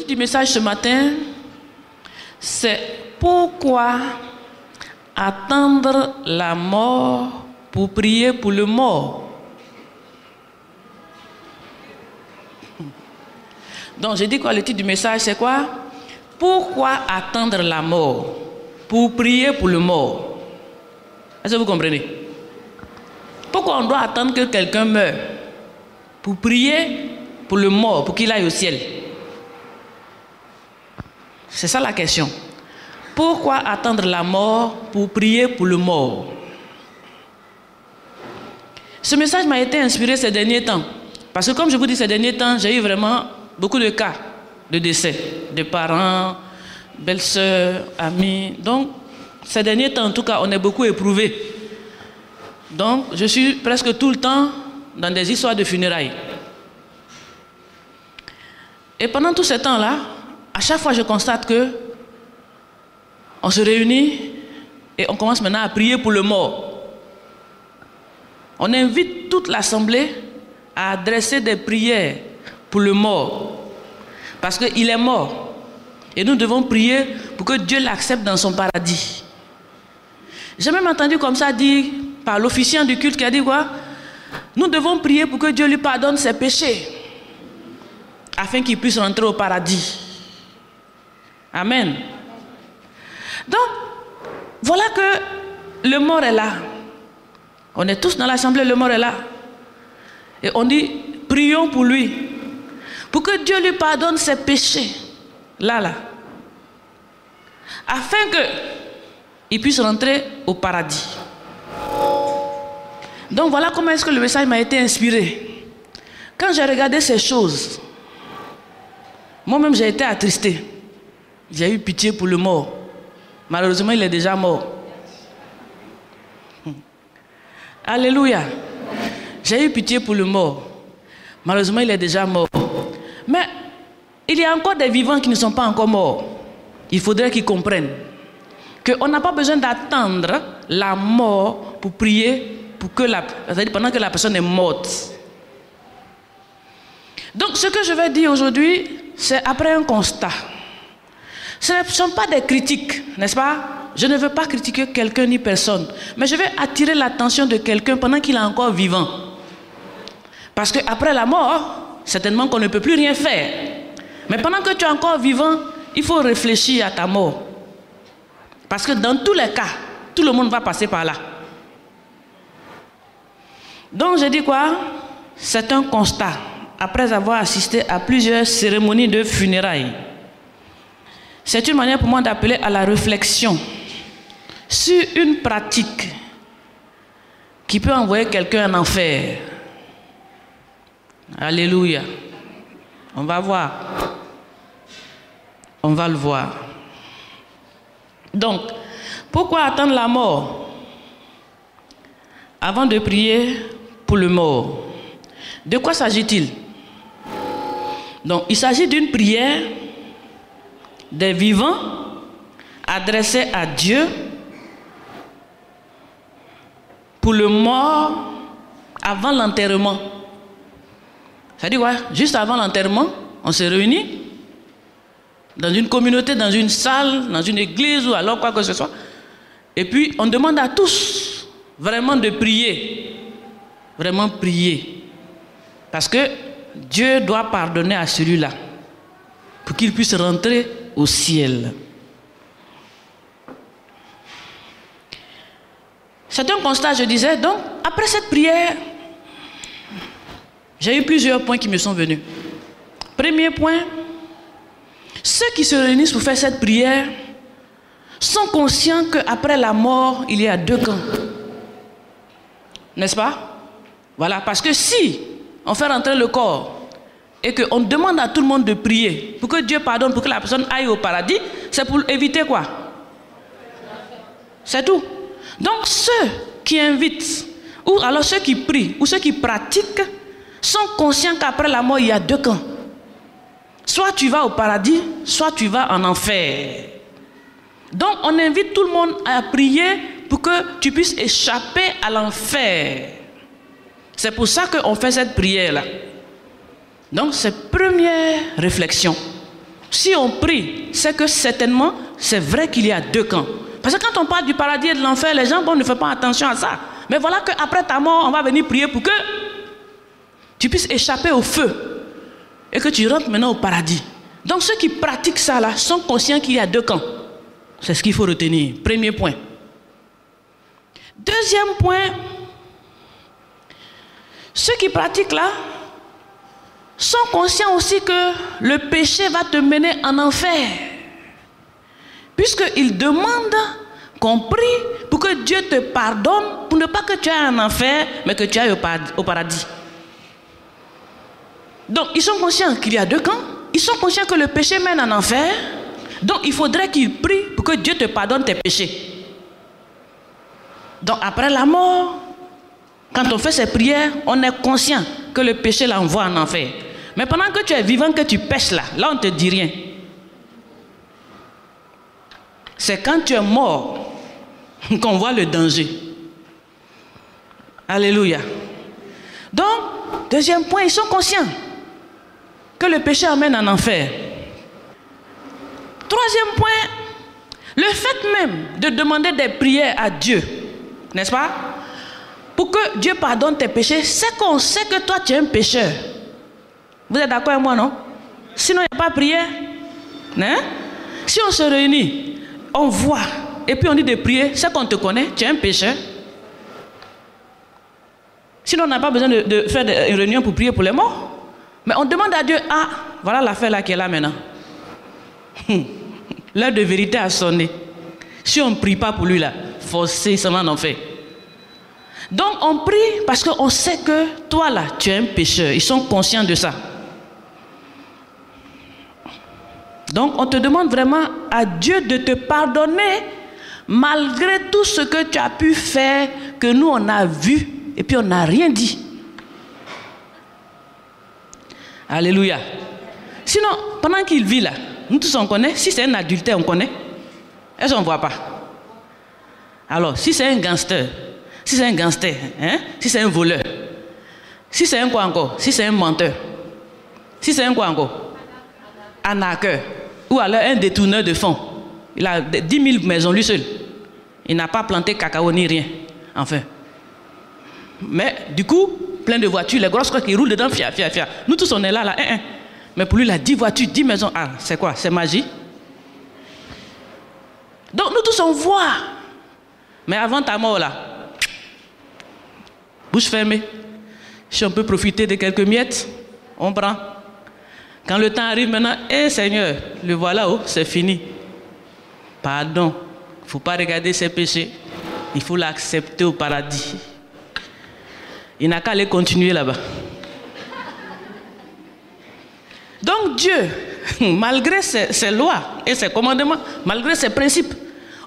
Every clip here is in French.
titre du message ce matin, c'est pourquoi attendre la mort pour prier pour le mort. Donc j'ai dit quoi, le titre du message c'est quoi? Pourquoi attendre la mort pour prier pour le mort? Est-ce que vous comprenez? Pourquoi on doit attendre que quelqu'un meure pour prier pour le mort, pour qu'il aille au ciel? C'est ça la question. Pourquoi attendre la mort pour prier pour le mort? Ce message m'a été inspiré ces derniers temps. Parce que comme je vous dis, ces derniers temps, j'ai eu vraiment beaucoup de cas de décès, de parents, belles-sœurs, amis. Donc, ces derniers temps, en tout cas, on est beaucoup éprouvés. Donc, je suis presque tout le temps dans des histoires de funérailles. Et pendant tout ce temps-là, à chaque fois, je constate que on se réunit et on commence maintenant à prier pour le mort. On invite toute l'assemblée à adresser des prières pour le mort. Parce qu'il est mort. Et nous devons prier pour que Dieu l'accepte dans son paradis. J'ai même entendu comme ça dire par l'officiant du culte qui a dit quoi? Nous devons prier pour que Dieu lui pardonne ses péchés. Afin qu'il puisse rentrer au paradis. Amen. Donc, voilà que le mort est là. On est tous dans l'assemblée, le mort est là. Et on dit, prions pour lui. Pour que Dieu lui pardonne ses péchés. Là. Afin qu'il puisse rentrer au paradis. Donc voilà comment est-ce que le message m'a été inspiré. Quand j'ai regardé ces choses, moi-même j'ai été attristé. J'ai eu pitié pour le mort. Malheureusement, il est déjà mort. Alléluia. J'ai eu pitié pour le mort. Malheureusement, il est déjà mort. Mais il y a encore des vivants qui ne sont pas encore morts. Il faudrait qu'ils comprennent qu'on n'a pas besoin d'attendre la mort pour prier pour que c'est-à-dire pendant que la personne est morte. Donc, ce que je vais dire aujourd'hui, c'est après un constat. Ce ne sont pas des critiques, n'est-ce pas? Je ne veux pas critiquer quelqu'un ni personne. Mais je vais attirer l'attention de quelqu'un pendant qu'il est encore vivant. Parce qu'après la mort, certainement qu'on ne peut plus rien faire. Mais pendant que tu es encore vivant, il faut réfléchir à ta mort. Parce que dans tous les cas, tout le monde va passer par là. Donc je dis quoi? C'est un constat. Après avoir assisté à plusieurs cérémonies de funérailles. C'est une manière pour moi d'appeler à la réflexion sur une pratique qui peut envoyer quelqu'un en enfer. Alléluia. On va voir. On va le voir. Donc, pourquoi attendre la mort avant de prier pour le mort? De quoi s'agit-il? Donc, il s'agit d'une prière des vivants adressés à Dieu pour le mort avant l'enterrement. C'est-à-dire quoi? Juste avant l'enterrement, on se réunit dans une communauté, dans une salle, dans une église ou alors quoi que ce soit. Et puis on demande à tous vraiment de prier. Vraiment prier. Parce que Dieu doit pardonner à celui-là pour qu'il puisse rentrer au ciel. C'est un constat, je disais. Donc, après cette prière, j'ai eu plusieurs points qui me sont venus. Premier point, ceux qui se réunissent pour faire cette prière sont conscients qu'après la mort, il y a deux camps. N'est-ce pas? Voilà, parce que si on fait rentrer le corps et qu'on demande à tout le monde de prier pour que Dieu pardonne, pour que la personne aille au paradis, c'est pour éviter quoi? C'est tout. Donc ceux qui invitent, ou alors ceux qui prient, ou ceux qui pratiquent, sont conscients qu'après la mort, il y a deux camps. Soit tu vas au paradis, soit tu vas en enfer. Donc on invite tout le monde à prier pour que tu puisses échapper à l'enfer. C'est pour ça qu'on fait cette prière-là. Donc c'est première réflexion. si on prie, c'est que certainement, c'est vrai qu'il y a deux camps. Parce que quand on parle du paradis et de l'enfer, les gens ne font pas attention à ça. Mais voilà qu'après ta mort, on va venir prier pour que tu puisses échapper au feu et que tu rentres maintenant au paradis. Donc ceux qui pratiquent ça là sont conscients qu'il y a deux camps. C'est ce qu'il faut retenir. Premier point. Deuxième point, ceux qui pratiquent là sont conscients aussi que le péché va te mener en enfer. Puisqu'ils demandent qu'on prie pour que Dieu te pardonne, pour ne pas que tu ailles en enfer, mais que tu ailles au paradis. Donc, ils sont conscients qu'il y a deux camps. Ils sont conscients que le péché mène en enfer. Donc, il faudrait qu'ils prient pour que Dieu te pardonne tes péchés. Donc, après la mort, quand on fait ces prières, on est conscient que le péché l'envoie en enfer. Mais pendant que tu es vivant, que tu pêches là on ne te dit rien. C'est quand tu es mort qu'on voit le danger. Alléluia. Donc, deuxième point, ils sont conscients que le péché emmène en enfer. Troisième point, le fait même de demander des prières à Dieu, n'est-ce pas? Pour que Dieu pardonne tes péchés, c'est qu'on sait que toi tu es un pécheur. Vous êtes d'accord avec moi, non? Sinon, il n'y a pas de prière. Hein? Si on se réunit, on voit, et puis on dit de prier, c'est qu'on te connaît, tu es un pécheur. Sinon, on n'a pas besoin de faire une réunion pour prier pour les morts. Mais on demande à Dieu, ah, voilà l'affaire là qui est là maintenant. L'heure de vérité a sonné. Si on ne prie pas pour lui là, forcément on en fait. Donc on prie parce qu'on sait que toi là, tu es un pécheur. Ils sont conscients de ça. Donc on te demande vraiment à Dieu de te pardonner malgré tout ce que tu as pu faire, que nous on a vu et puis on n'a rien dit. Alléluia. Sinon, pendant qu'il vit là, nous tous on connaît. Si c'est un adultère, on connaît. Est-ce qu'on ne voit pas? Alors, si c'est un gangster, hein? Si c'est un voleur, si c'est un quoi encore? Si c'est un menteur, si c'est un quoi encore? Un hacker, ou alors un détourneur de fonds. Il a 10 000 maisons lui seul. Il n'a pas planté cacao ni rien. Enfin. Mais du coup, plein de voitures, les grosses trucs qui roulent dedans, fia. Nous tous on est là. Mais pour lui, il a 10 voitures, 10 maisons. Ah, c'est quoi? C'est magie? Donc nous tous on voit. Mais avant ta mort là, bouche fermée. Si on peut profiter de quelques miettes, on prend. Quand le temps arrive maintenant, Seigneur, le voilà, c'est fini. Pardon. Il ne faut pas regarder ses péchés. Il faut l'accepter au paradis. Il n'a qu'à aller continuer là-bas. Donc Dieu, malgré ses lois et ses commandements, malgré ses principes,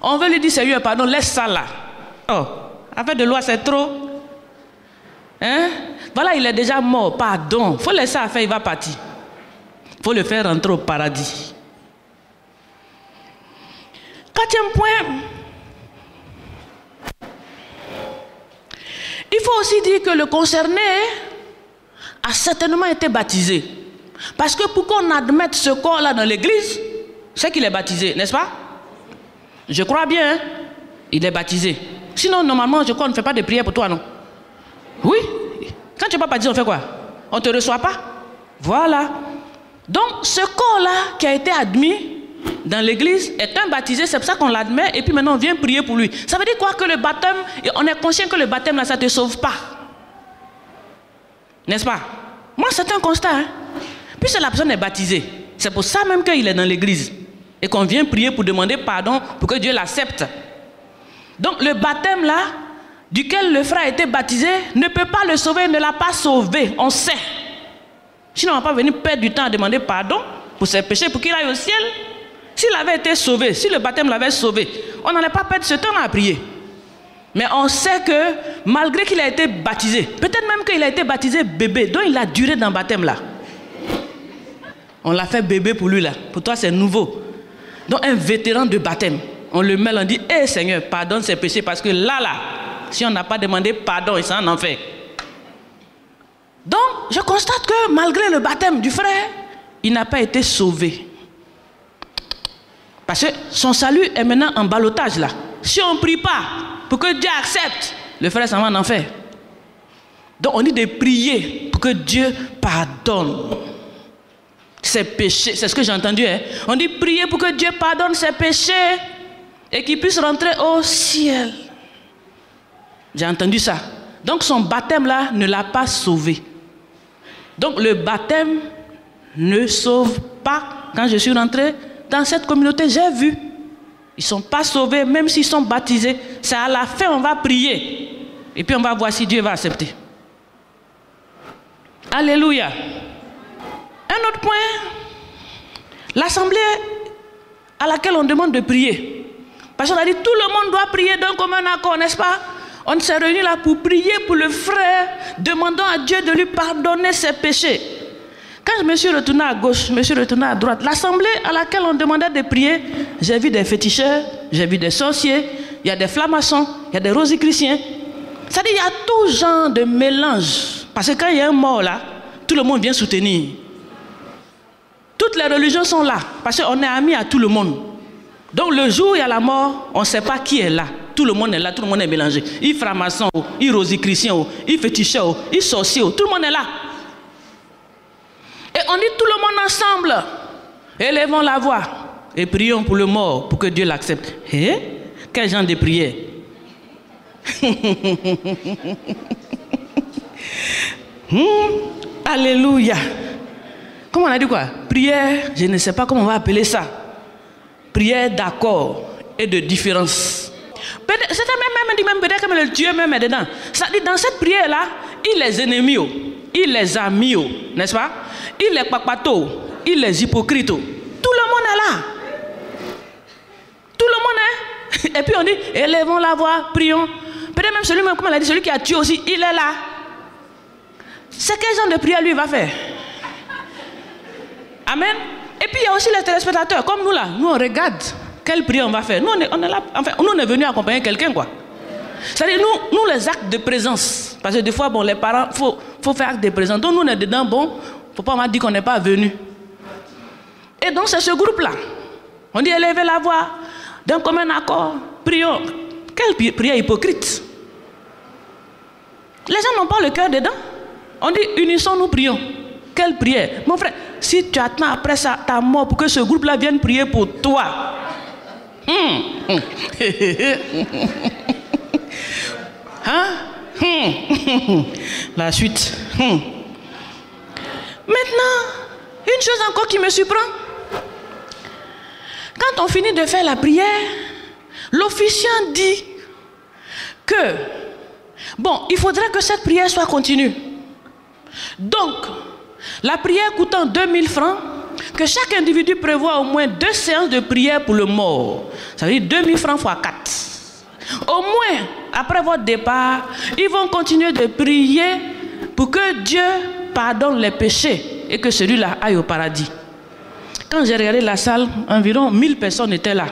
on veut lui dire, Seigneur, pardon, laisse ça là. Oh, affaire de loi, c'est trop. Hein? Voilà, il est déjà mort, pardon. Il faut laisser ça faire, il va partir. Il faut le faire rentrer au paradis. Quatrième point. Il faut aussi dire que le concerné a certainement été baptisé. Parce que pour qu'on admette ce corps-là dans l'église, c'est qu'il est baptisé, n'est-ce pas? Je crois bien, hein? Il est baptisé. Sinon, normalement, je crois qu'on ne fait pas de prière pour toi, non? Oui. Quand tu n'es pas baptisé, on fait quoi? On ne te reçoit pas? Voilà. Donc, ce corps-là qui a été admis dans l'église est un baptisé, c'est pour ça qu'on l'admet, et puis maintenant on vient prier pour lui. Ça veut dire quoi? Que le baptême, on est conscient que le baptême là, ça ne te sauve pas. N'est-ce pas? Moi, c'est un constat, hein? Puisque la personne est baptisée, c'est pour ça même qu'il est dans l'église. Et qu'on vient prier pour demander pardon, pour que Dieu l'accepte. Donc le baptême là, duquel le frère a été baptisé, ne peut pas le sauver, ne l'a pas sauvé, on sait. Sinon on ne va pas venir perdre du temps à demander pardon pour ses péchés, pour qu'il aille au ciel. S'il avait été sauvé, si le baptême l'avait sauvé, on n'allait pas perdre ce temps à prier. Mais on sait que malgré qu'il a été baptisé, peut-être même qu'il a été baptisé bébé, donc il a duré dans le baptême là. On l'a fait bébé pour lui là. Pour toi c'est nouveau. Donc un vétéran de baptême, on le met, on dit, Seigneur, pardonne ses péchés, parce que là, si on n'a pas demandé pardon, il s'en en fait. Donc je constate que malgré le baptême du frère, il n'a pas été sauvé. Parce que son salut est maintenant en ballottage là. Si on ne prie pas pour que Dieu accepte, le frère s'en va en enfer. Donc on dit de prier pour que Dieu pardonne ses péchés. C'est ce que j'ai entendu. Hein? On dit prier pour que Dieu pardonne ses péchés et qu'il puisse rentrer au ciel. J'ai entendu ça. Donc son baptême là ne l'a pas sauvé. Donc le baptême ne sauve pas. Quand je suis rentré dans cette communauté, j'ai vu. Ils ne sont pas sauvés, même s'ils sont baptisés. C'est à la fin, on va prier. Et puis on va voir si Dieu va accepter. Alléluia. Un autre point, l'assemblée à laquelle on demande de prier. Parce qu'on a dit tout le monde doit prier d'un commun accord, n'est-ce pas? On s'est réunis là pour prier pour le frère, demandant à Dieu de lui pardonner ses péchés. Quand je me suis retourné à gauche, je me suis retourné à droite, l'assemblée à laquelle on demandait de prier, j'ai vu des féticheurs, j'ai vu des sorciers, il y a des francs-maçons, il y a des rosicruciens. C'est-à-dire il y a tout genre de mélange. Parce que quand il y a un mort là, tout le monde vient soutenir. Toutes les religions sont là, parce qu'on est amis à tout le monde. Donc le jour où il y a la mort, on ne sait pas qui est là. Tout le monde est là, tout le monde est mélangé. Il franc-maçon, il rosicrucien, il féticheur, il sorcier, tout le monde est là. Et on dit tout le monde ensemble, élevons la voix et prions pour le mort, pour que Dieu l'accepte. Eh? Quel genre de prière? Alléluia. Comment on a dit quoi? Prière, je ne sais pas comment on va appeler ça. Prière d'accord et de différence. C'était même peut-être que le Dieu même est dedans. Ça dit dans cette prière-là, il les ennemis, il les amis, n'est-ce pas? Il les papatos, il les hypocrites. Tout le monde est là. Tout le monde est. Et puis on dit, élevons la voix, prions. Peut-être même celui, comme on a dit, celui qui a tué aussi, il est là. C'est quel genre de prière lui va faire? Amen. Et puis il y a aussi les téléspectateurs, comme nous là, nous on regarde quelle prière on va faire. Nous on est là, enfin, nous on est venus accompagner quelqu'un quoi. C'est-à-dire nous les actes de présence, parce que des fois bon les parents, faut faire acte de présence. Donc nous on est dedans, bon, faut pas m'en dire qu'on n'est pas venu. Et donc c'est ce groupe là. On dit élevez la voix, d'un commun accord, prions. Quelle prière hypocrite? Les gens n'ont pas le cœur dedans. On dit unissons nous prions. Quelle prière? Mon frère, si tu attends après ça, ta mort pour que ce groupe-là vienne prier pour toi. Hein? La suite. Maintenant, une chose encore qui me surprend. Quand on finit de faire la prière, l'officiant dit que, bon, il faudrait que cette prière soit continue. Donc, la prière coûtant 2000 francs, que chaque individu prévoit au moins 2 séances de prière pour le mort. Ça veut dire 2000 francs x 4. Au moins, après votre départ, ils vont continuer de prier pour que Dieu pardonne les péchés et que celui-là aille au paradis. Quand j'ai regardé la salle, environ 1000 personnes étaient là.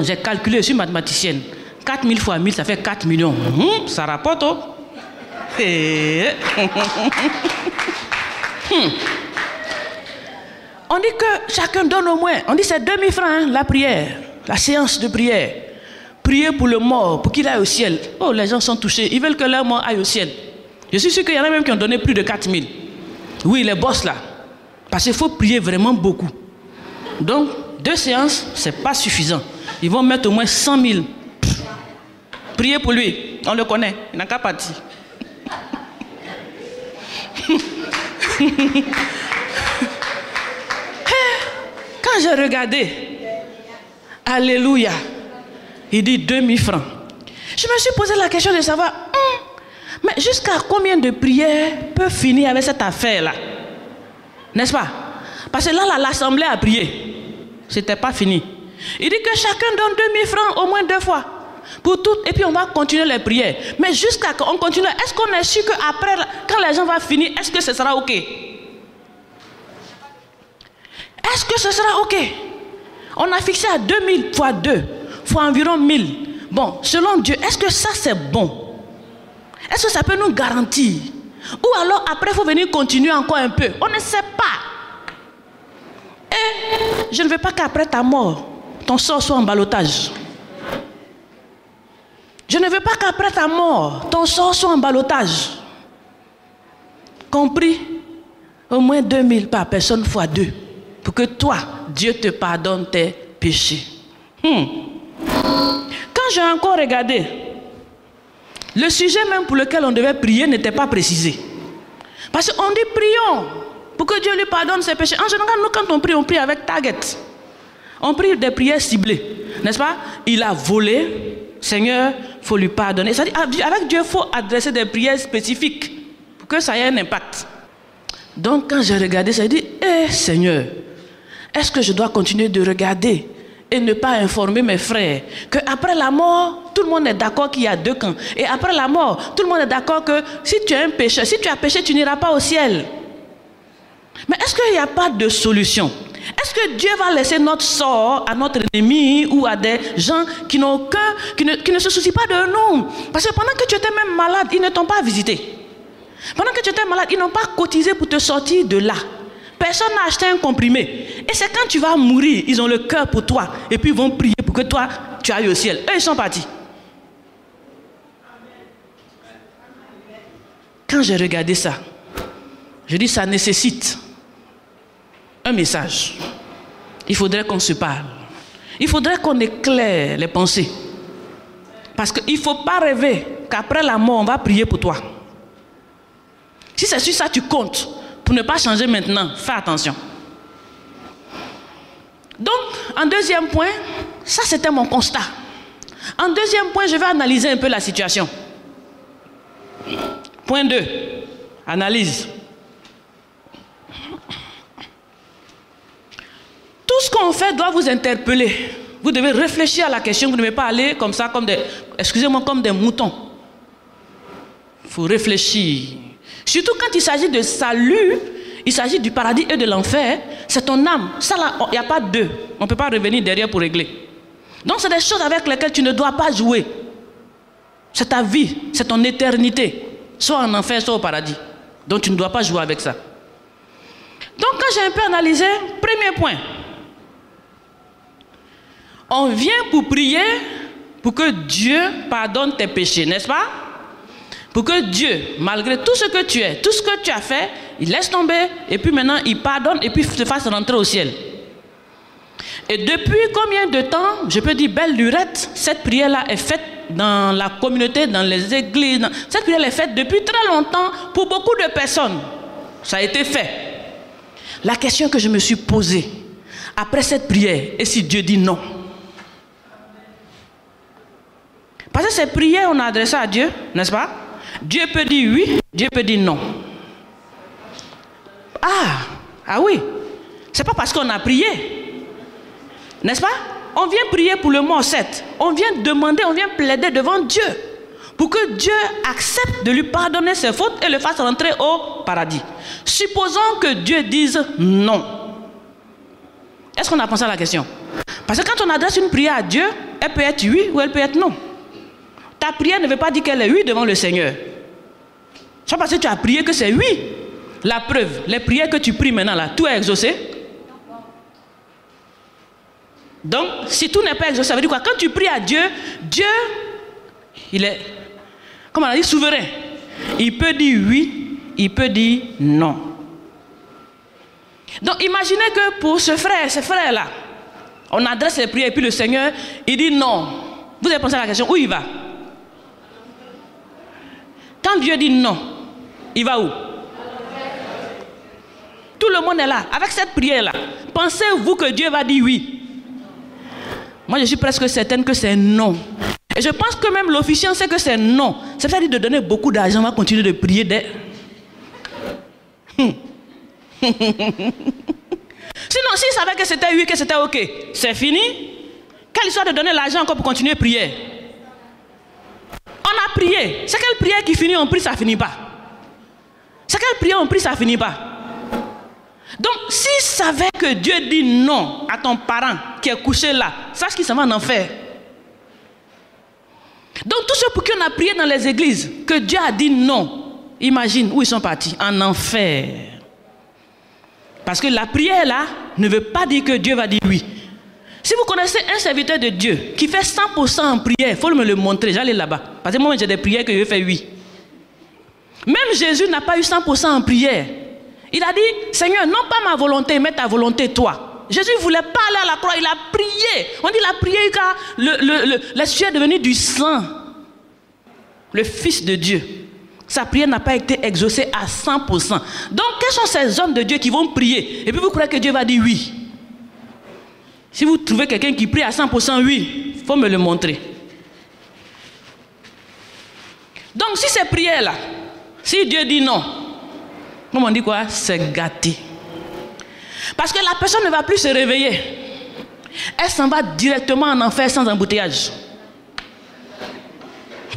J'ai calculé, je suis mathématicienne. 4000 fois 1000, ça fait 4 millions. Ça rapporte, oh. On dit que chacun donne au moins, on dit c'est 2000 francs hein, la prière, la séance de prière. Prier pour le mort, pour qu'il aille au ciel. Oh, les gens sont touchés, ils veulent que leur mort aille au ciel. Je suis sûr qu'il y en a même qui ont donné plus de 4000. Oui, les boss là. Parce qu'il faut prier vraiment beaucoup. Donc, 2 séances, c'est pas suffisant. Ils vont mettre au moins 100 000. Priez pour lui, on le connaît, il n'a qu'à partir. Quand j'ai regardé, alléluia, il dit 2000 francs. Je me suis posé la question de savoir, mais jusqu'à combien de prières peut finir avec cette affaire-là? N'est-ce pas? Parce que là, l'assemblée a prié. C'était pas fini. Il dit que chacun donne 2000 francs au moins 2 fois. Pour tout, et puis on va continuer les prières. Mais jusqu'à qu'on continue, est-ce qu'on est sûr qu'après, quand les gens vont finir, est-ce que ce sera OK? Est-ce que ce sera OK? On a fixé à 2000 fois 2, fois environ 1000. Bon, selon Dieu, est-ce que ça c'est bon? Est-ce que ça peut nous garantir? Ou alors après, il faut venir continuer encore un peu. On ne sait pas. Et je ne veux pas qu'après ta mort, ton sort soit en ballottage. Je ne veux pas qu'après ta mort, ton sort soit en ballottage. Compris? Au moins 2000 par personne fois 2. Pour que toi, Dieu te pardonne tes péchés. Quand j'ai encore regardé, le sujet même pour lequel on devait prier n'était pas précisé. Parce qu'on dit prions pour que Dieu lui pardonne ses péchés. En général, nous quand on prie avec target. On prie des prières ciblées. N'est-ce pas? Il a volé, Seigneur, il faut lui pardonner. C'est-à-dire, avec Dieu, il faut adresser des prières spécifiques pour que ça ait un impact. Donc quand j'ai regardé, ça dit, Seigneur, est-ce que je dois continuer de regarder et ne pas informer mes frères qu'après la mort, tout le monde est d'accord qu'il y a 2 camps. Et après la mort, tout le monde est d'accord que si tu es un pécheur, si tu as péché, tu n'iras pas au ciel. Mais est-ce qu'il n'y a pas de solution? Est-ce que Dieu va laisser notre sort à notre ennemi ou à des gens qui ne se soucient pas de nous? Parce que pendant que tu étais même malade, ils ne t'ont pas visité. Pendant que tu étais malade, ils n'ont pas cotisé pour te sortir de là. Personne n'a acheté un comprimé. Et c'est quand tu vas mourir, ils ont le cœur pour toi. Et puis ils vont prier pour que toi, tu ailles au ciel. Eux, ils sont partis. Quand j'ai regardé ça, je dis ça nécessite un message. Il faudrait qu'on se parle. Il faudrait qu'on éclaire les pensées. Parce qu'il ne faut pas rêver qu'après la mort, on va prier pour toi. Si c'est sur ça tu comptes, pour ne pas changer maintenant, fais attention. Donc, en deuxième point, ça c'était mon constat. En deuxième point, je vais analyser un peu la situation. Point 2, analyse. Tout ce qu'on fait doit vous interpeller. Vous devez réfléchir à la question, vous ne devez pas aller comme ça, comme des moutons. Il faut réfléchir. Surtout quand il s'agit de salut, il s'agit du paradis et de l'enfer, c'est ton âme. Ça là, il n'y a pas deux. On ne peut pas revenir derrière pour régler. Donc c'est des choses avec lesquelles tu ne dois pas jouer. C'est ta vie, c'est ton éternité. Soit en enfer, soit au paradis. Donc tu ne dois pas jouer avec ça. Donc quand j'ai un peu analysé, premier point. On vient pour prier pour que Dieu pardonne tes péchés, n'est-ce pas? Pour que Dieu, malgré tout ce que tu es, tout ce que tu as fait, il laisse tomber et puis maintenant il pardonne et puis te fasse rentrer au ciel. Et depuis combien de temps, je peux dire belle lurette, cette prière-là est faite dans la communauté, dans les églises. Cette prière est faite depuis très longtemps pour beaucoup de personnes. Ça a été fait. La question que je me suis posée, après cette prière, et si Dieu dit non? Parce que ces prières, on a adressé à Dieu, n'est-ce pas? Dieu peut dire oui, Dieu peut dire non. Ah oui. C'est pas parce qu'on a prié. N'est-ce pas? On vient prier pour le mort 7. On vient demander, on vient plaider devant Dieu. Pour que Dieu accepte de lui pardonner ses fautes et le fasse rentrer au paradis. Supposons que Dieu dise non. Est-ce qu'on a pensé à la question? Parce que quand on adresse une prière à Dieu, elle peut être oui ou elle peut être non. Ta prière ne veut pas dire qu'elle est oui devant le Seigneur. C'est parce que tu as prié que c'est oui. La preuve, les prières que tu pries maintenant là, tout est exaucé. Donc, si tout n'est pas exaucé, ça veut dire quoi? Quand tu pries à Dieu, Dieu, il est, comme on a dit, souverain. Il peut dire oui, il peut dire non. Donc, imaginez que pour ce frère, ces frères-là, on adresse les prières et puis le Seigneur, il dit non. Vous avez pensé à la question, où il va? Quand Dieu dit non, il va où? Tout le monde est là, avec cette prière-là. Pensez-vous que Dieu va dire oui? Moi, je suis presque certaine que c'est non. Et je pense que même l'officiant sait que c'est non. C'est-à-dire de donner beaucoup d'argent, on va continuer de prier des... Sinon, s'il savait que c'était oui, que c'était ok, c'est fini. Quelle histoire de donner l'argent encore pour continuer à prier? On a prié. C'est quelle prière qui finit, on prie, ça finit pas. C'est quelle prière on prie, ça finit pas. Donc, s'il savait que Dieu dit non à ton parent qui est couché là, sache qu'il s'en va en enfer. Donc, tous ceux pour qui on a prié dans les églises, que Dieu a dit non, imagine où ils sont partis, en enfer. Parce que la prière là ne veut pas dire que Dieu va dire oui. Si vous connaissez un serviteur de Dieu qui fait 100% en prière, il faut me le montrer, j'allais là-bas. Parce que moi, j'ai des prières que je fais 8. Même Jésus n'a pas eu 100% en prière. Il a dit, Seigneur, non pas ma volonté, mais ta volonté, toi. Jésus ne voulait pas aller à la croix, il a prié. On dit, il a prié car l'Esprit est devenu du sang. Le Fils de Dieu. Sa prière n'a pas été exaucée à 100%. Donc, quels sont ces hommes de Dieu qui vont prier? Et puis vous croyez que Dieu va dire oui. Si vous trouvez quelqu'un qui prie à 100% oui, il faut me le montrer. Donc, si ces prières-là, si Dieu dit non, comment on dit quoi? C'est gâté. Parce que la personne ne va plus se réveiller. Elle s'en va directement en enfer sans embouteillage.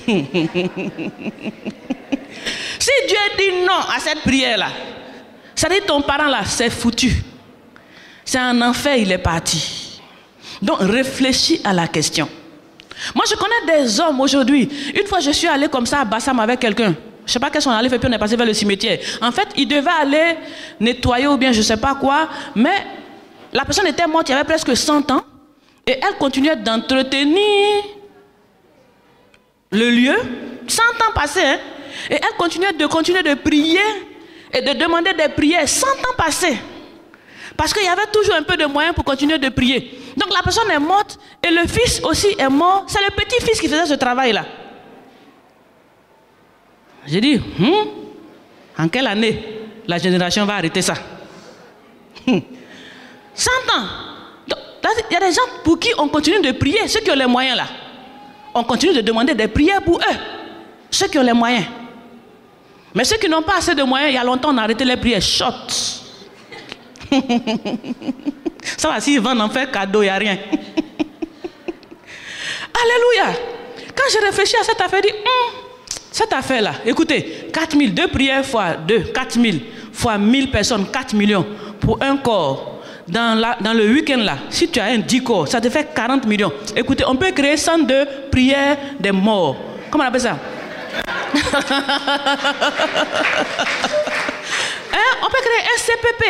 Si Dieu dit non à cette prière-là, ça dit ton parent là, c'est foutu. C'est un enfer, il est parti. Donc réfléchis à la question. Moi je connais des hommes aujourd'hui. Une fois je suis allé comme ça à Bassam avec quelqu'un. Je ne sais pas qu'est-ce qu'on allait faire, puis on est passé vers le cimetière. En fait, il devait aller nettoyer ou bien je ne sais pas quoi, mais la personne était morte, il y avait presque 100 ans, et elle continuait d'entretenir le lieu, 100 ans passés, hein, et elle continuait de prier et de demander des prières, 100 ans passés. Parce qu'il y avait toujours un peu de moyens pour continuer de prier. Donc la personne est morte, et le fils aussi est mort. C'est le petit-fils qui faisait ce travail-là. J'ai dit, en quelle année la génération va arrêter ça? 100 ans. Il y a des gens pour qui on continue de prier, ceux qui ont les moyens là. On continue de demander des prières pour eux, ceux qui ont les moyens. Mais ceux qui n'ont pas assez de moyens, il y a longtemps on a arrêté les prières. Short. Ça va, s'ils vendent en fait cadeau, il n'y a rien. Alléluia. Quand j'ai réfléchi à cette affaire, je dis, cette affaire-là, écoutez, 4 000, 2 prières fois 2, 4 000 fois 1000 personnes, 4 millions pour un corps. Dans le week-end là, si tu as un 10 corps, ça te fait 40 millions. Écoutez, on peut créer 102 prières des morts. Comment on appelle ça? On peut créer un CPP,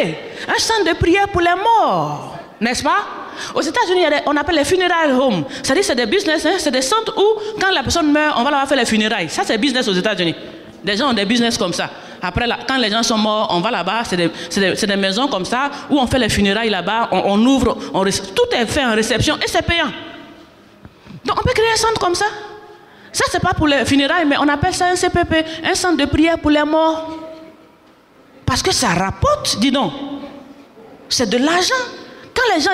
un centre de prière pour les morts, n'est-ce pas? Aux États-Unis, on appelle les funeral homes. C'est-à-dire c'est des business, hein, c'est des centres où quand la personne meurt, on va là-bas faire les funérailles. Ça c'est business aux États-Unis. Des gens ont des business comme ça. Après, quand les gens sont morts, on va là-bas, c'est des maisons comme ça, où on fait les funérailles là-bas, on ouvre, tout est fait en réception et c'est payant. Donc on peut créer un centre comme ça. Ça c'est pas pour les funérailles, mais on appelle ça un CPP, un centre de prière pour les morts. Parce que ça rapporte, dis donc. C'est de l'argent. Quand les gens,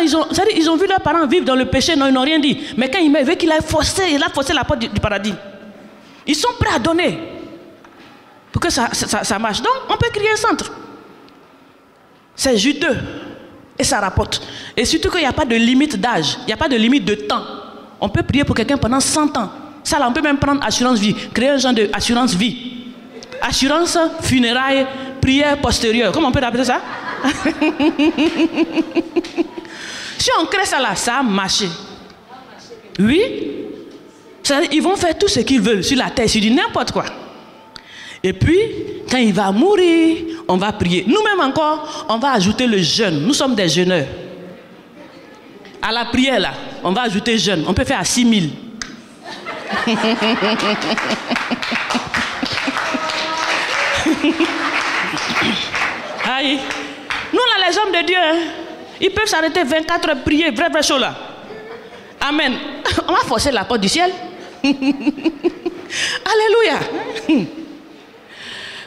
ils ont vu leurs parents vivre dans le péché, non, ils n'ont rien dit. Mais quand il veut qu'il a forcé la porte du paradis. Ils sont prêts à donner. Pour que ça marche. Donc, on peut créer un centre. C'est juteux. Et ça rapporte. Et surtout qu'il n'y a pas de limite d'âge. Il n'y a pas de limite de temps. On peut prier pour quelqu'un pendant 100 ans. Ça, là, on peut même prendre assurance vie. Créer un genre d'assurance vie. Assurance, funérailles, prière postérieure. Comment on peut appeler ça? Si on crée ça là, ça a marché. Oui. Ils vont faire tout ce qu'ils veulent sur la terre, sur du n'importe quoi. Et puis, quand il va mourir, on va prier. Nous-mêmes encore, on va ajouter le jeûne. Nous sommes des jeûneurs. À la prière là, on va ajouter jeûne. On peut faire à 6 000. Aïe. Nous là, les hommes de Dieu, hein, ils peuvent s'arrêter 24 heures prier, vrai chaud là. Amen. On va forcer la porte du ciel. Alléluia.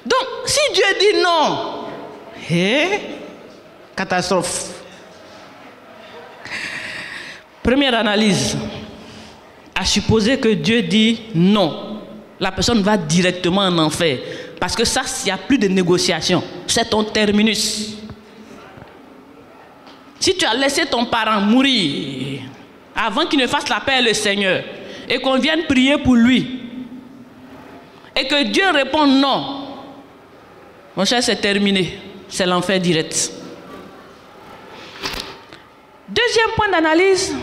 Donc, si Dieu dit non, catastrophe. Première analyse. À supposer que Dieu dit non, la personne va directement en enfer. Parce que ça, il n'y a plus de négociation. C'est ton terminus. Si tu as laissé ton parent mourir avant qu'il ne fasse la paix le Seigneur et qu'on vienne prier pour lui et que Dieu réponde non, mon cher, c'est terminé. C'est l'enfer direct. Deuxième point d'analyse.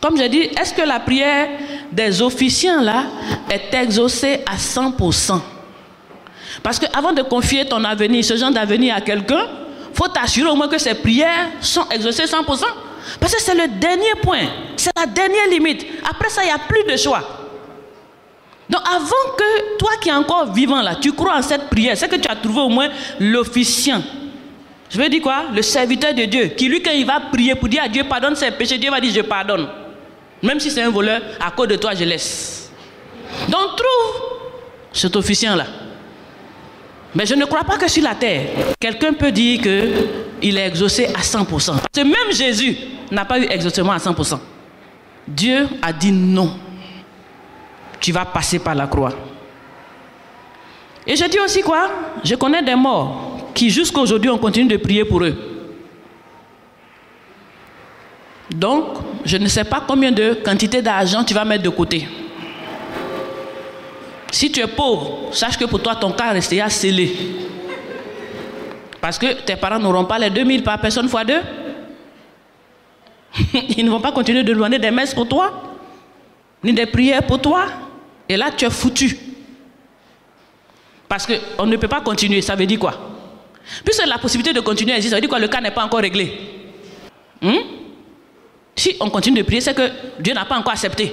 Comme je dis, est-ce que la prière des officiants là est exaucée à 100%? Parce qu'avant de confier ton avenir, ce genre d'avenir à quelqu'un, il faut t'assurer au moins que ces prières sont exaucées 100%. Parce que c'est le dernier point. C'est la dernière limite. Après ça, il n'y a plus de choix. Donc avant que toi qui es encore vivant là, tu crois en cette prière, c'est que tu as trouvé au moins l'officiant. Je veux dire quoi? Le serviteur de Dieu, qui lui quand il va prier pour dire à Dieu pardonne ses péchés, Dieu va dire je pardonne. Même si c'est un voleur, à cause de toi je laisse. Donc trouve cet officiant là. Mais je ne crois pas que sur la terre, quelqu'un peut dire qu'il est exaucé à 100%. Parce que même Jésus n'a pas eu exaucement à 100%. Dieu a dit non. Tu vas passer par la croix. Et je dis aussi quoi? Je connais des morts qui jusqu'à aujourd'hui on continue de prier pour eux. Donc, je ne sais pas combien de quantité d'argent tu vas mettre de côté. Si tu es pauvre, sache que pour toi ton cas restera scellé. Parce que tes parents n'auront pas les 2000 par personne fois 2. Ils ne vont pas continuer de demander des messes pour toi, ni des prières pour toi. Et là, tu es foutu. Parce qu'on ne peut pas continuer. Ça veut dire quoi? Puisque la possibilité de continuer existe, ça veut dire quoi? Le cas n'est pas encore réglé. Si on continue de prier, c'est que Dieu n'a pas encore accepté.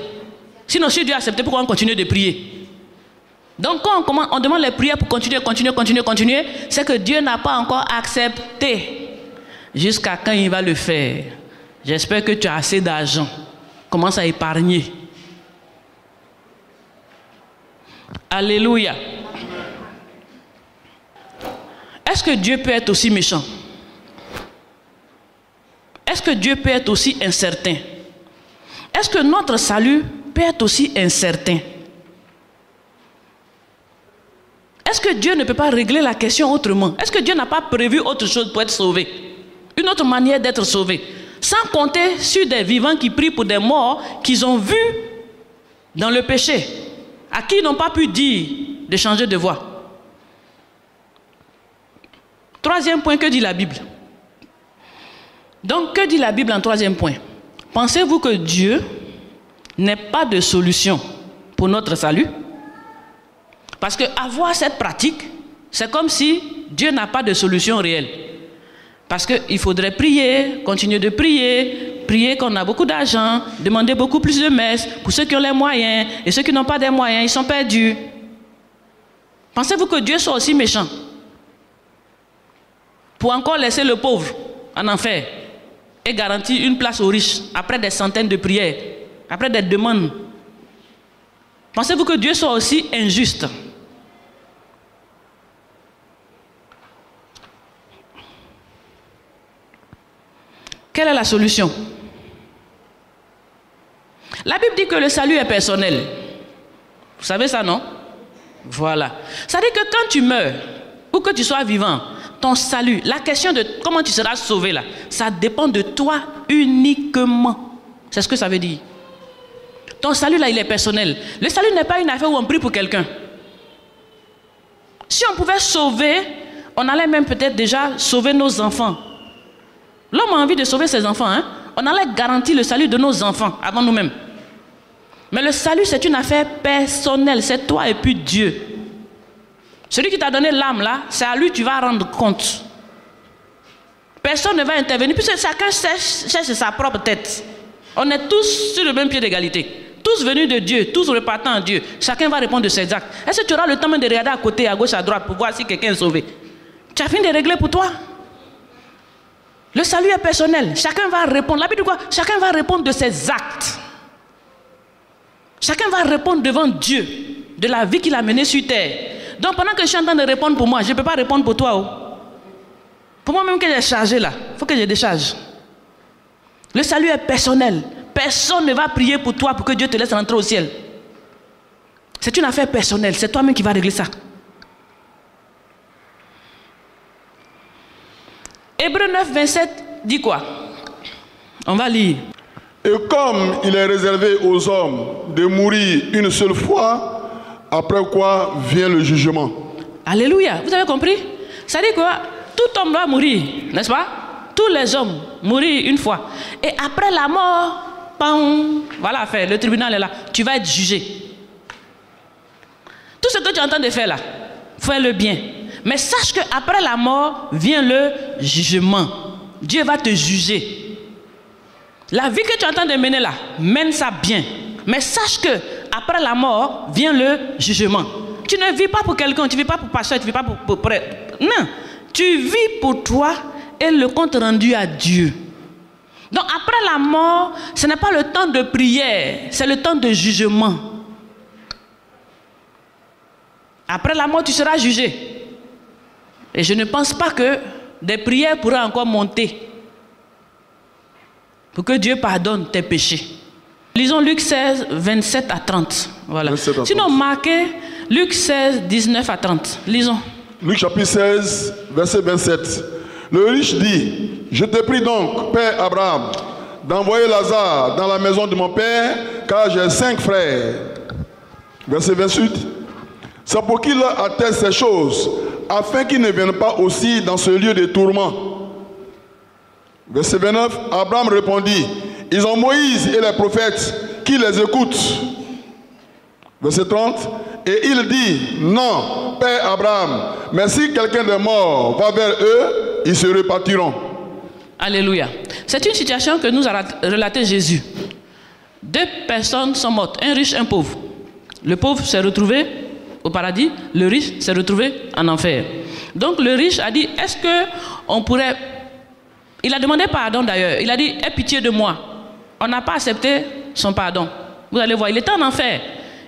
Sinon, si Dieu a accepté, pourquoi on continue de prier? Donc, quand on demande les prières pour continuer, c'est que Dieu n'a pas encore accepté. Jusqu'à quand il va le faire? J'espère que tu as assez d'argent. Commence à épargner. Alléluia. Est-ce que Dieu peut être aussi méchant? Est-ce que Dieu peut être aussi incertain? Est-ce que notre salut peut être aussi incertain? Est-ce que Dieu ne peut pas régler la question autrement? Est-ce que Dieu n'a pas prévu autre chose pour être sauvé? Une autre manière d'être sauvé? Sans compter sur des vivants qui prient pour des morts qu'ils ont vus dans le péché, à qui ils n'ont pas pu dire de changer de voie. Troisième point, que dit la Bible? Donc, que dit la Bible en troisième point? Pensez-vous que Dieu n'ait pas de solution pour notre salut? Parce qu'avoir cette pratique, c'est comme si Dieu n'a pas de solution réelle. Parce qu'il faudrait prier, continuer de prier, prier qu'on a beaucoup d'argent, demander beaucoup plus de messes pour ceux qui ont les moyens, et ceux qui n'ont pas des moyens, ils sont perdus. Pensez-vous que Dieu soit aussi méchant pour encore laisser le pauvre en enfer et garantir une place aux riches après des centaines de prières, après des demandes? Pensez-vous que Dieu soit aussi injuste? Quelle est la solution? La Bible dit que le salut est personnel. Vous savez ça, non? Voilà. Ça dit que quand tu meurs, ou que tu sois vivant, ton salut, la question de comment tu seras sauvé là, ça dépend de toi uniquement. C'est ce que ça veut dire. Ton salut là, il est personnel. Le salut n'est pas une affaire où on prie pour quelqu'un. Si on pouvait sauver, on allait même peut-être déjà sauver nos enfants. L'homme a envie de sauver ses enfants, hein? On allait garantir le salut de nos enfants avant nous-mêmes. Mais le salut, c'est une affaire personnelle. C'est toi et puis Dieu. Celui qui t'a donné l'âme là, c'est à lui que tu vas rendre compte. Personne ne va intervenir, puisque chacun cherche sa propre tête. On est tous sur le même pied d'égalité. Tous venus de Dieu, tous repartant en Dieu. Chacun va répondre de ses actes. Est-ce que tu auras le temps même de regarder à côté, à gauche, à droite, pour voir si quelqu'un est sauvé? Tu as fini de régler pour toi. Le salut est personnel. Chacun va répondre. La Bible dit quoi? Chacun va répondre de ses actes. Chacun va répondre devant Dieu de la vie qu'il a menée sur terre. Donc pendant que je suis en train de répondre pour moi, je ne peux pas répondre pour toi. Oh. Pour moi-même que j'ai chargé là, il faut que je décharge. Le salut est personnel. Personne ne va prier pour toi pour que Dieu te laisse rentrer au ciel. C'est une affaire personnelle. C'est toi-même qui vas régler ça. Hébreux 9, 27 dit quoi? On va lire. Et comme il est réservé aux hommes de mourir une seule fois, après quoi vient le jugement. Alléluia. Vous avez compris? Ça dit quoi? Tout homme doit mourir, n'est-ce pas? Tous les hommes mourir une fois. Et après la mort, pam, voilà, fait, le tribunal est là. Tu vas être jugé. Tout ce que tu es en train de faire là, fais le bien. Mais sache qu'après la mort vient le jugement. Dieu va te juger. La vie que tu es en train de mener là, mène ça bien. Mais sache que après la mort vient le jugement. Tu ne vis pas pour quelqu'un, tu ne vis pas pour pasteur, tu ne vis pas pour prêtre. Non, tu vis pour toi et le compte rendu à Dieu. Donc après la mort, ce n'est pas le temps de prière, c'est le temps de jugement. Après la mort, tu seras jugé. Et je ne pense pas que des prières pourraient encore monter pour que Dieu pardonne tes péchés. Lisons Luc 16, 27 à 30. Voilà. 27 à 30. Sinon, marquez Luc 16, 19 à 30. Lisons. Luc chapitre 16, verset 27. Le riche dit, je te prie donc, Père Abraham, d'envoyer Lazare dans la maison de mon père, car j'ai 5 frères. Verset 28. C'est pour qu'il leur atteste ces choses, afin qu'ils ne viennent pas aussi dans ce lieu de tourment. Verset 29, Abraham répondit, ils ont Moïse et les prophètes qui les écoutent. Verset 30, et il dit, non, Père Abraham, mais si quelqu'un de mort va vers eux, ils se repartiront. Alléluia. C'est une situation que nous a relaté Jésus. 2 personnes sont mortes, un riche, un pauvre. Le pauvre s'est retrouvé au paradis, le riche s'est retrouvé en enfer. Donc le riche a dit, est-ce qu'on pourrait... Il a demandé pardon d'ailleurs, il a dit, aie pitié de moi. On n'a pas accepté son pardon. Vous allez voir, il était en enfer.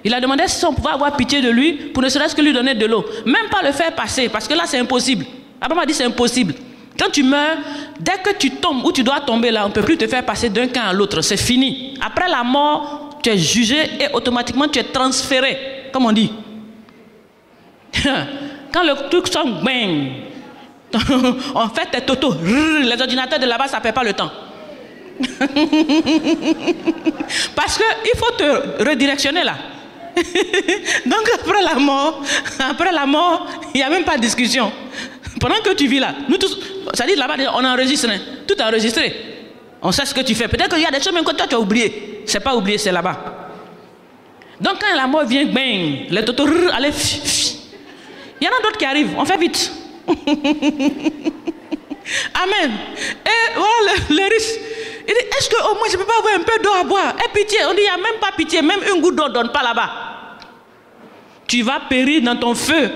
Il a demandé si on pouvait avoir pitié de lui pour ne serait-ce que lui donner de l'eau. Même pas le faire passer, parce que là c'est impossible. Abraham a dit c'est impossible. Quand tu meurs, dès que tu tombes ou tu dois tomber là, on ne peut plus te faire passer d'un camp à l'autre. C'est fini. Après la mort, tu es jugé et automatiquement tu es transféré, comme on dit. Quand le truc sonne, bang, on fait tes totos. Les ordinateurs de là-bas, ça ne perd pas le temps. Parce qu'il faut te redirectionner là. Donc après la mort, il n'y a même pas de discussion. Pendant que tu vis là, nous tous, ça dit là-bas, on enregistre, hein? Tout est enregistré. On sait ce que tu fais. Peut-être qu'il y a des choses même que toi tu as oublié. C'est pas oublié, c'est là-bas. Donc quand la mort vient, bang, les totos, allez, il y en a d'autres qui arrivent. On fait vite. Amen. Et voilà le riche. Il dit, est-ce qu'au moins je ne peux pas avoir un peu d'eau à boire? Et pitié, on dit, il n'y a même pas pitié, même une goutte d'eau ne donne pas là-bas. Tu vas périr dans ton feu.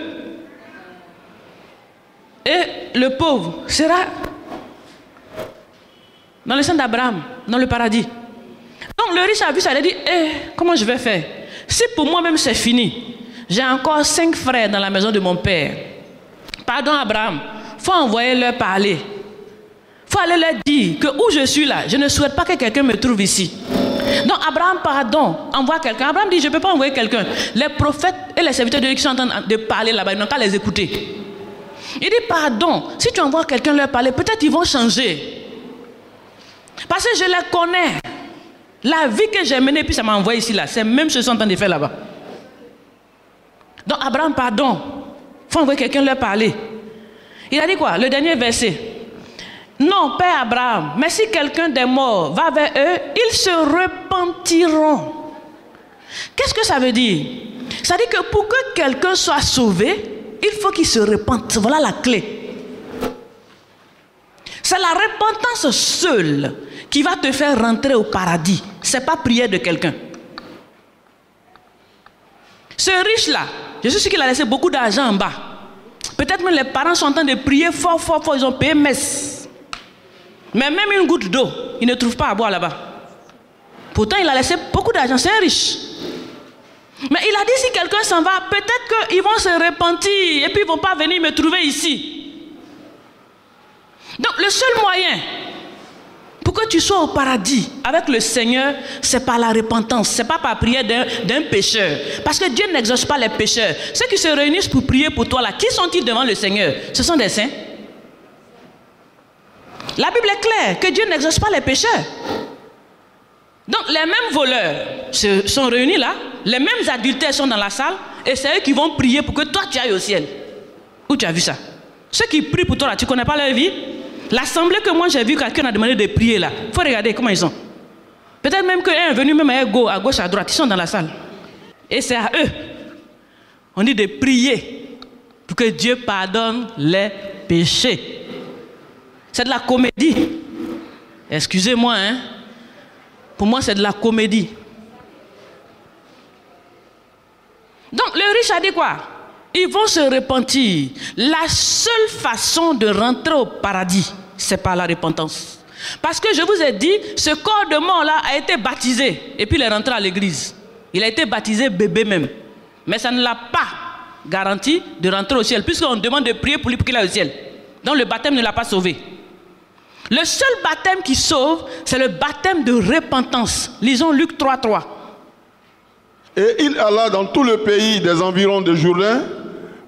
Et le pauvre sera dans le sein d'Abraham, dans le paradis. Donc le riche a vu ça, il a dit, comment je vais faire? Si pour moi-même c'est fini, j'ai encore 5 frères dans la maison de mon père. Pardon Abraham, il faut envoyer leur parler. Il faut aller leur dire que où je suis là, je ne souhaite pas que quelqu'un me trouve ici. Donc Abraham, pardon, envoie quelqu'un. Abraham dit, je ne peux pas envoyer quelqu'un. Les prophètes et les serviteurs de Dieu qui sont en train de parler là-bas, ils n'ont qu'à les écouter. Il dit, pardon, si tu envoies quelqu'un leur parler, peut-être ils vont changer. Parce que je les connais. La vie que j'ai menée, puis ça m'a envoyé ici, là, c'est même ce qu'ils sont en train de faire là-bas. Donc Abraham, pardon, il faut envoyer quelqu'un leur parler. Il a dit quoi? Le dernier verset. Non, Père Abraham, mais si quelqu'un des morts va vers eux, ils se repentiront. Qu'est-ce que ça veut dire? Ça dit que pour que quelqu'un soit sauvé, il faut qu'il se repente. Voilà la clé. C'est la repentance seule qui va te faire rentrer au paradis. Ce n'est pas prière de quelqu'un. Ce riche-là, je suis sûr qu'il a laissé beaucoup d'argent en bas. Peut-être même les parents sont en train de prier fort, fort, fort. Ils ont payé messe. Mais même une goutte d'eau, il ne trouve pas à boire là-bas. Pourtant, il a laissé beaucoup d'argent. C'est un riche. Mais il a dit, si quelqu'un s'en va, peut-être qu'ils vont se repentir et puis ils ne vont pas venir me trouver ici. Donc, le seul moyen pour que tu sois au paradis avec le Seigneur, c'est par la repentance. Ce n'est pas par prière d'un pécheur. Parce que Dieu n'exauce pas les pécheurs. Ceux qui se réunissent pour prier pour toi là, qui sont-ils devant le Seigneur? Ce sont des saints. La Bible est claire que Dieu n'exauce pas les pécheurs. Donc les mêmes voleurs se sont réunis là, les mêmes adultères sont dans la salle et c'est eux qui vont prier pour que toi tu ailles au ciel. Où tu as vu ça? Ceux qui prient pour toi là, tu ne connais pas leur vie? L'assemblée que moi j'ai vu, quelqu'un a demandé de prier là, il faut regarder comment ils sont. Peut-être même qu'un est venu même à gauche, à droite, ils sont dans la salle. Et c'est à eux, on dit de prier pour que Dieu pardonne les péchés. C'est de la comédie. Excusez-moi, hein. Pour moi, c'est de la comédie. Donc, le riche a dit quoi? Ils vont se repentir. La seule façon de rentrer au paradis, c'est par la repentance. Parce que je vous ai dit, ce corps de mort-là a été baptisé. Et puis il est rentré à l'église. Il a été baptisé bébé même. Mais ça ne l'a pas garanti de rentrer au ciel, puisqu'on demande de prier pour lui pour qu'il aille au ciel. Donc le baptême ne l'a pas sauvé. Le seul baptême qui sauve, c'est le baptême de repentance. Lisons Luc 3:3. Et il alla dans tout le pays des environs de Jourdain,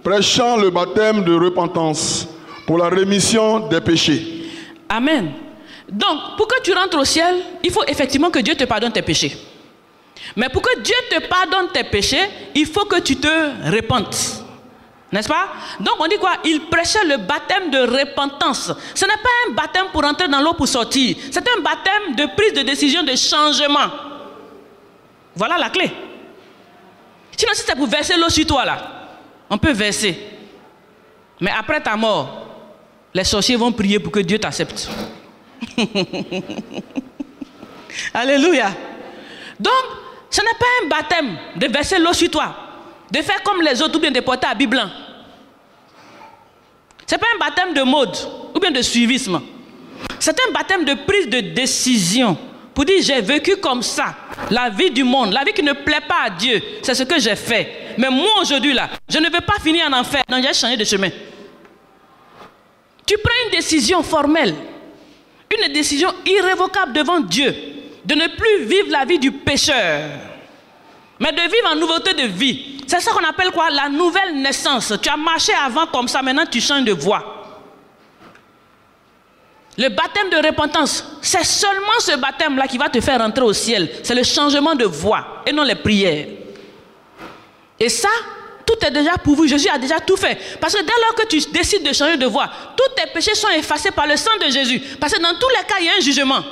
prêchant le baptême de repentance pour la rémission des péchés. Amen. Donc, pour que tu rentres au ciel, il faut effectivement que Dieu te pardonne tes péchés. Mais pour que Dieu te pardonne tes péchés, il faut que tu te repentes. N'est-ce pas? Donc on dit quoi? Il prêchait le baptême de repentance. Ce n'est pas un baptême pour entrer dans l'eau pour sortir. C'est un baptême de prise de décision, de changement. Voilà la clé. Sinon, si c'est pour verser l'eau sur toi là, on peut verser. Mais après ta mort, les sorciers vont prier pour que Dieu t'accepte. Alléluia. Donc, ce n'est pas un baptême de verser l'eau sur toi, de faire comme les autres ou bien de porter habit blanc. Ce n'est pas un baptême de mode ou bien de suivisme. C'est un baptême de prise de décision pour dire j'ai vécu comme ça, la vie du monde, la vie qui ne plaît pas à Dieu, c'est ce que j'ai fait. Mais moi aujourd'hui là, je ne veux pas finir en enfer, donc j'ai changé de chemin. Tu prends une décision formelle, une décision irrévocable devant Dieu, de ne plus vivre la vie du pécheur, mais de vivre en nouveauté de vie. C'est ça qu'on appelle quoi? La nouvelle naissance. Tu as marché avant comme ça, maintenant tu changes de voie. Le baptême de repentance, c'est seulement ce baptême-là qui va te faire rentrer au ciel. C'est le changement de voie et non les prières. Et ça, tout est déjà pourvu. Jésus a déjà tout fait. Parce que dès lors que tu décides de changer de voie, tous tes péchés sont effacés par le sang de Jésus. Parce que dans tous les cas, il y a un jugement.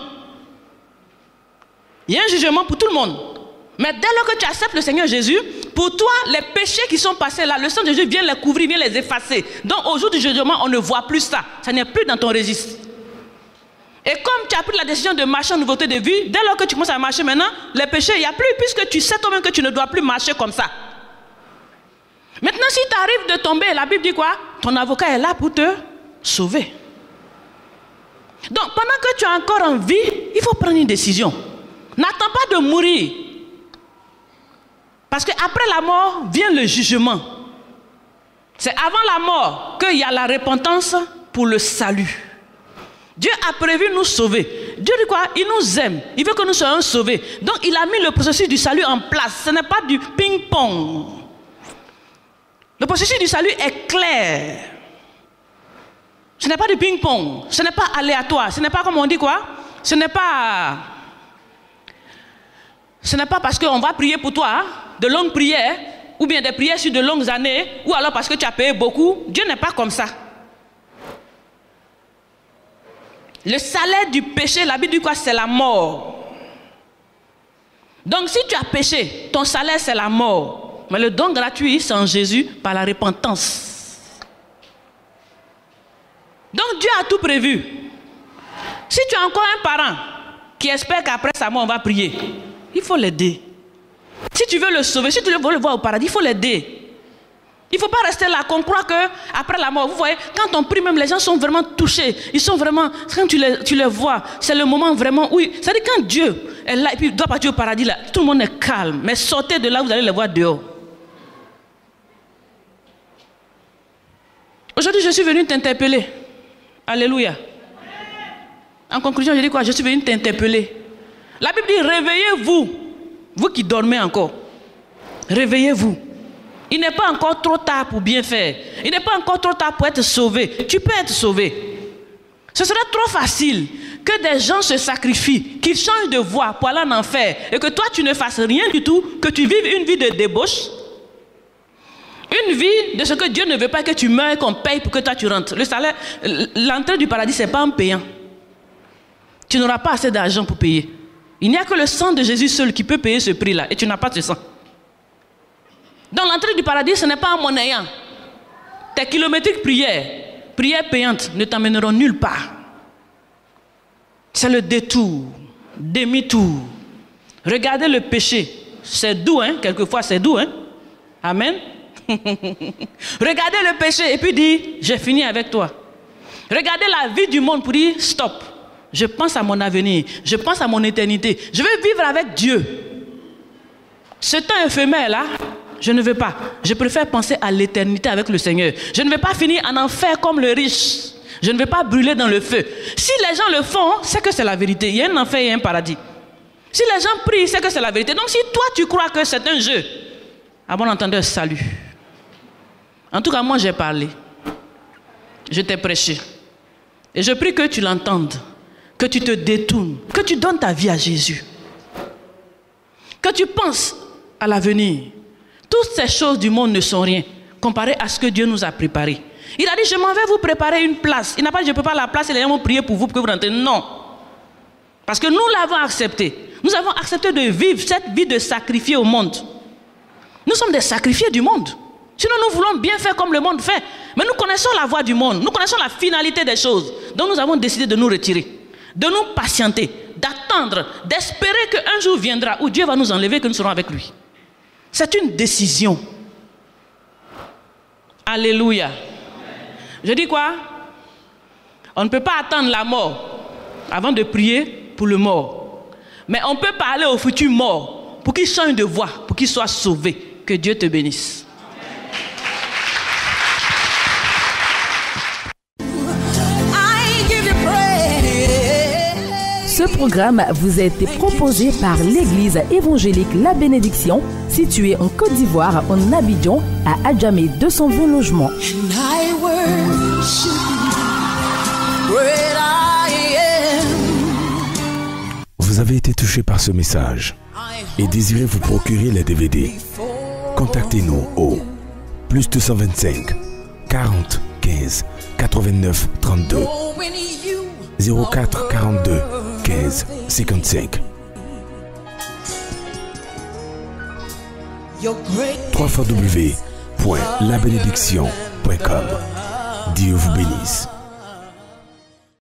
Il y a un jugement pour tout le monde. Mais dès lors que tu acceptes le Seigneur Jésus, pour toi, les péchés qui sont passés là, le sang de Jésus vient les couvrir, vient les effacer. Donc au jour du jugement, on ne voit plus ça. Ça n'est plus dans ton registre. Et comme tu as pris la décision de marcher en nouveauté de vie, dès lors que tu commences à marcher maintenant, les péchés, il n'y a plus, puisque tu sais toi-même que tu ne dois plus marcher comme ça. Maintenant, si tu arrives de tomber, la Bible dit quoi? Ton avocat est là pour te sauver. Donc, pendant que tu es encore en vie, il faut prendre une décision. N'attends pas de mourir. Parce qu'après la mort, vient le jugement. C'est avant la mort qu'il y a la repentance pour le salut. Dieu a prévu nous sauver. Dieu dit quoi? Il nous aime. Il veut que nous soyons sauvés. Donc, il a mis le processus du salut en place. Ce n'est pas du ping-pong. Le processus du salut est clair. Ce n'est pas du ping-pong. Ce n'est pas aléatoire. Ce n'est pas comme on dit quoi? Ce n'est pas parce qu'on va prier pour toi, hein, de longues prières, ou bien des prières sur de longues années, ou alors parce que tu as payé beaucoup. Dieu n'est pas comme ça. Le salaire du péché, la Bible dit quoi? C'est la mort. Donc si tu as péché, ton salaire c'est la mort. Mais le don gratuit, c'est en Jésus par la repentance. Donc Dieu a tout prévu. Si tu as encore un parent qui espère qu'après sa mort on va prier, il faut l'aider. Si tu veux le sauver, si tu veux le voir au paradis, il faut l'aider. Il ne faut pas rester là, qu'on croit qu'après la mort, vous voyez, quand on prie même, les gens sont vraiment touchés. Ils sont vraiment, quand tu les vois, c'est le moment vraiment où, c'est-à-dire quand Dieu est là et puis doit partir au paradis, là, tout le monde est calme. Mais sortez de là, vous allez les voir dehors. Aujourd'hui, je suis venu t'interpeller. Alléluia. En conclusion, je dis quoi? Je suis venu t'interpeller. La Bible dit, réveillez-vous, vous qui dormez encore. Réveillez-vous. Il n'est pas encore trop tard pour bien faire. Il n'est pas encore trop tard pour être sauvé. Tu peux être sauvé. Ce serait trop facile que des gens se sacrifient, qu'ils changent de voie pour aller en enfer, et que toi tu ne fasses rien du tout, que tu vives une vie de débauche, une vie de ce que Dieu ne veut pas que tu meurs, qu'on paye pour que toi tu rentres. Le salaire, l'entrée du paradis, ce n'est pas en payant. Tu n'auras pas assez d'argent pour payer. Il n'y a que le sang de Jésus seul qui peut payer ce prix-là, et tu n'as pas de sang. Dans l'entrée du paradis, ce n'est pas en monnayant. Tes kilométriques prières payantes ne t'emmèneront nulle part. C'est le détour, demi-tour, Regardez le péché. C'est doux, hein? Quelquefois, c'est doux, hein? Amen. Regardez le péché et puis dire, j'ai fini avec toi. Regardez la vie du monde pour dire, stop. Je pense à mon avenir. Je pense à mon éternité. Je veux vivre avec Dieu. Ce temps éphémère là, je ne veux pas. Je préfère penser à l'éternité avec le Seigneur. Je ne veux pas finir en enfer comme le riche. Je ne veux pas brûler dans le feu. Si les gens le font, c'est que c'est la vérité. Il y a un enfer et un paradis. Si les gens prient, c'est que c'est la vérité. Donc si toi tu crois que c'est un jeu, à bon entendeur, salut. En tout cas, moi j'ai parlé. Je t'ai prêché. Et je prie que tu l'entendes. Que tu te détournes. Que tu donnes ta vie à Jésus. Que tu penses à l'avenir. Toutes ces choses du monde ne sont rien comparé à ce que Dieu nous a préparé. Il a dit, je m'en vais vous préparer une place. Il n'a pas dit, je prépare la place et les gens vont prier pour vous que vous rentrez. Non. Parce que nous l'avons accepté. Nous avons accepté de vivre cette vie de sacrifier au monde. Nous sommes des sacrifiés du monde. Sinon, nous voulons bien faire comme le monde fait. Mais nous connaissons la voie du monde. Nous connaissons la finalité des choses. Donc nous avons décidé de nous retirer. De nous patienter. D'attendre. D'espérer qu'un jour viendra où Dieu va nous enlever et que nous serons avec lui. C'est une décision. Alléluia. Je dis quoi? On ne peut pas attendre la mort avant de prier pour le mort. Mais on peut parler au futur mort pour qu'il change de voie, pour qu'il soit sauvé. Que Dieu te bénisse. Ce programme vous a été proposé par l'Église évangélique La Bénédiction, située en Côte d'Ivoire, en Abidjan, à Adjamé 220 logements. Vous avez été touché par ce message et désirez vous procurer les DVD. Contactez-nous au +225 40 15 89 32 04 42 15 55 www.labénédiction.com. Dieu vous bénisse.